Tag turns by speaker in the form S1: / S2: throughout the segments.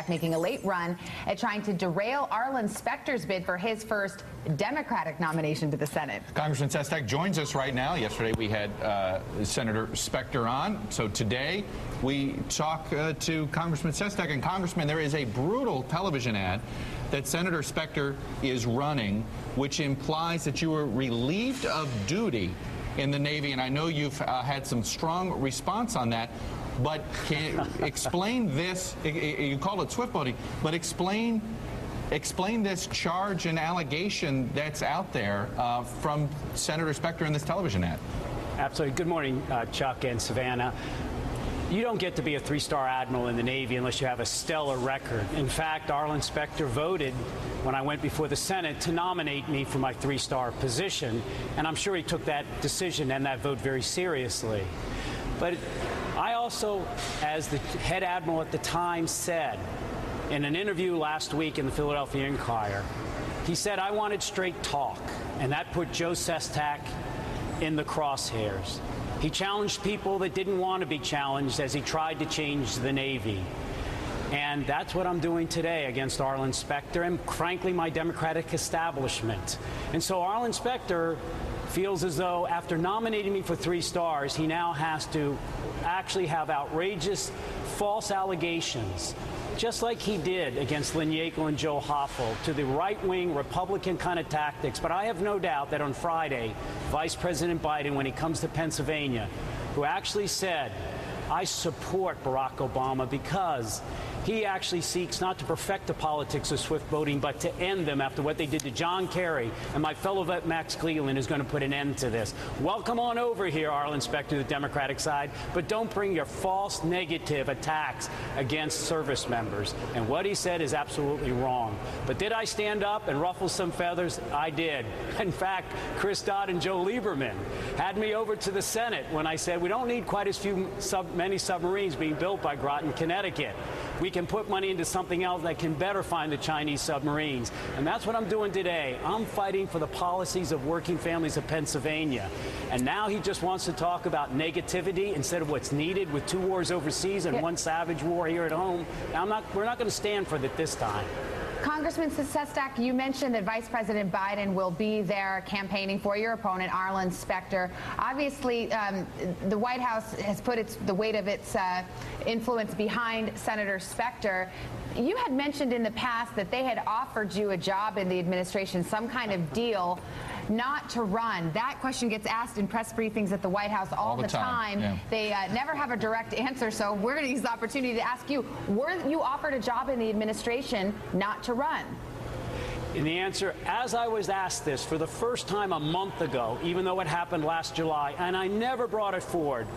S1: making a late run at trying to derail Arlen Specter's bid for his first Democratic nomination to the Senate.
S2: Congressman Sestak joins us right now. Yesterday we had Senator Specter on. So today we talk to Congressman Sestak. And Congressman, there is a brutal television ad that Senator Specter is running, which implies that you were relieved of duty in the Navy. And I know you've had some strong response on that. But can you explain this? You call it swift boating, but explain this charge and allegation that's out there from Senator Specter in this television ad.
S3: Absolutely. Good morning, Chuck and Savannah. You don't get to be a three-star admiral in the Navy unless you have a stellar record. In fact, Arlen Specter voted when I went before the Senate to nominate me for my three-star position, and I'm sure he took that decision and that vote very seriously. But I also, as the head admiral at the time, said in an interview last week in the Philadelphia Inquirer, he said, I wanted straight talk, and that put Joe Sestak in the crosshairs. He challenged people that didn't want to be challenged as he tried to change the Navy. And that's what I'm doing today against Arlen Specter and, frankly, my Democratic establishment. And so Arlen Specter feels as though after nominating me for 3 stars, he now has to actually have outrageous false allegations, just like he did against Lynn Yackel and Joe Hoffel, to the right-wing Republican kind of tactics. But I have no doubt that on Friday, Vice President Biden, when he comes to Pennsylvania, who actually said, I support Barack Obama because he actually seeks not to perfect the politics of swift boating, but to end them after what they did to John Kerry. And my fellow vet Max Cleland is going to put an end to this. Welcome on over here, Arlen Specter, the Democratic side, but don't bring your false negative attacks against service members. And what he said is absolutely wrong. But did I stand up and ruffle some feathers? I did. In fact, Chris Dodd and Joe Lieberman had me over to the Senate when I said we don't need quite as many submarines being built by Groton, Connecticut. We can put money into something else that can better find the Chinese submarines. And that's what I'm doing today. I'm fighting for the policies of working families of Pennsylvania. And now he just wants to talk about negativity instead of what's needed with 2 wars overseas and 1 savage war here at home. We're not going to stand for it this time.
S1: Congressman Sestak, you mentioned that Vice President Biden will be there campaigning for your opponent, Arlen Specter. Obviously, the White House has put the weight of its influence behind Senator Specter. You had mentioned in the past that they had offered you a job in the administration, some kind of deal not to run. That question gets asked in press briefings at the White House all the time. Yeah. They never have a direct answer, so we're going to use the opportunity to ask you, were you offered a job in the administration not to run?
S3: And the answer, as I was asked this for the first time a month ago, even though it happened last July, and I never brought it forward,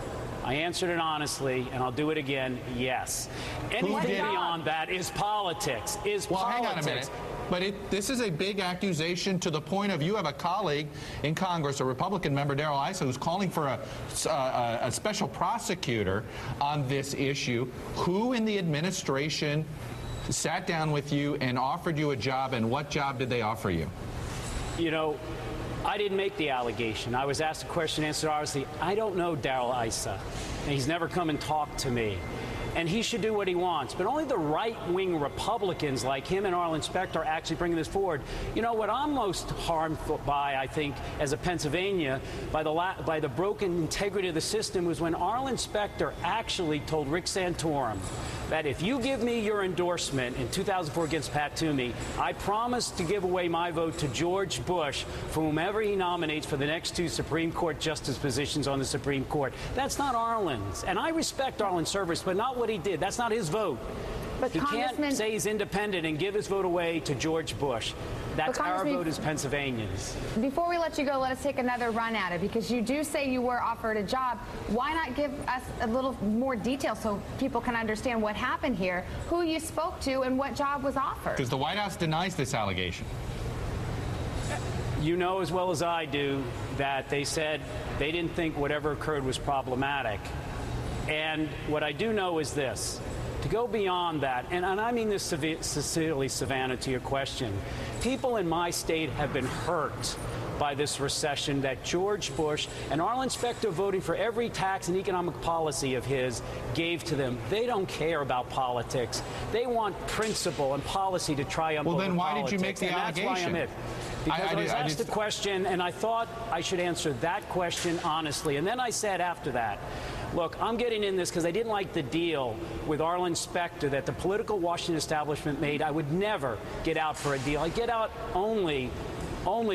S3: I answered it honestly, and I'll do it again, yes. Anything beyond that is politics,
S2: Well, hang on a minute. But this is a big accusation to the point of you have a colleague in Congress, a Republican member, Darrell, Issa, who's calling for a special prosecutor on this issue. Who in the administration sat down with you and offered you a job, and what job did they offer you?
S3: You know, I didn't make the allegation. I was asked a question, answered honestly. I don't know Darrell Issa, and he's never come and talked to me. And he should do what he wants. But only the right-wing Republicans like him and Arlen Specter are actually bringing this forward. You know, what I'm most harmed by, I think, as a Pennsylvania, by the broken integrity of the system was when Arlen Specter actually told Rick Santorum that if you give me your endorsement in 2004 against Pat Toomey, I promise to give away my vote to George Bush for whomever he nominates for the next 2 Supreme Court justice positions on the Supreme Court. That's not Arlen's. And I respect Arlen's service, but not what he did. That's not his vote.
S1: But
S3: he can't say he's independent and give his vote away to George Bush. That's our vote as Pennsylvanians.
S1: Before we let you go, let us take another run at it, because you do say you were offered a job. Why not give us a little more detail so people can understand what happened here, who you spoke to, and what job was offered?
S2: Because the White House denies this allegation.
S3: You know as well as I do that they said they didn't think whatever occurred was problematic. And what I do know is this. To go beyond that, and I mean this sincerely, Savannah, to your question, people in my state have been hurt by this recession that George Bush and Arlen Specter voting for every tax and economic policy of his gave to them. They don't care about politics. They want principle and policy to triumph over politics.
S2: Well, then why did you make the allegation?
S3: That's why I'm it. Because I was asked the question, and I thought I should answer that question honestly. And then I said after that, look, I'm getting in this because I didn't like the deal with Arlen Specter that the political Washington establishment made. I would never get out for a deal. I'd get out only,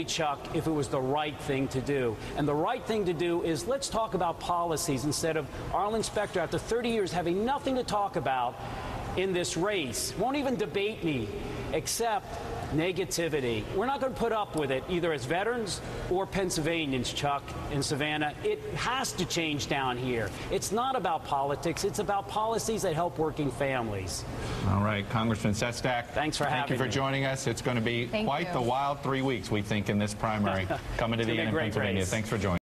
S3: Chuck, if it was the right thing to do. And the right thing to do is let's talk about policies instead of Arlen Specter, after 30 years, having nothing to talk about in this race. Won't even debate me, except negativity. We're not going to put up with it, either as veterans or Pennsylvanians, Chuck and Savannah. It has to change down here. It's not about politics. It's about policies that help working families.
S2: All right, Congressman Sestak.
S3: Thanks for having me.
S2: Thank you for joining us. It's going to be quite the wild 3 weeks, we think, in this primary coming to the end in Pennsylvania.
S3: Race.
S2: Thanks for joining.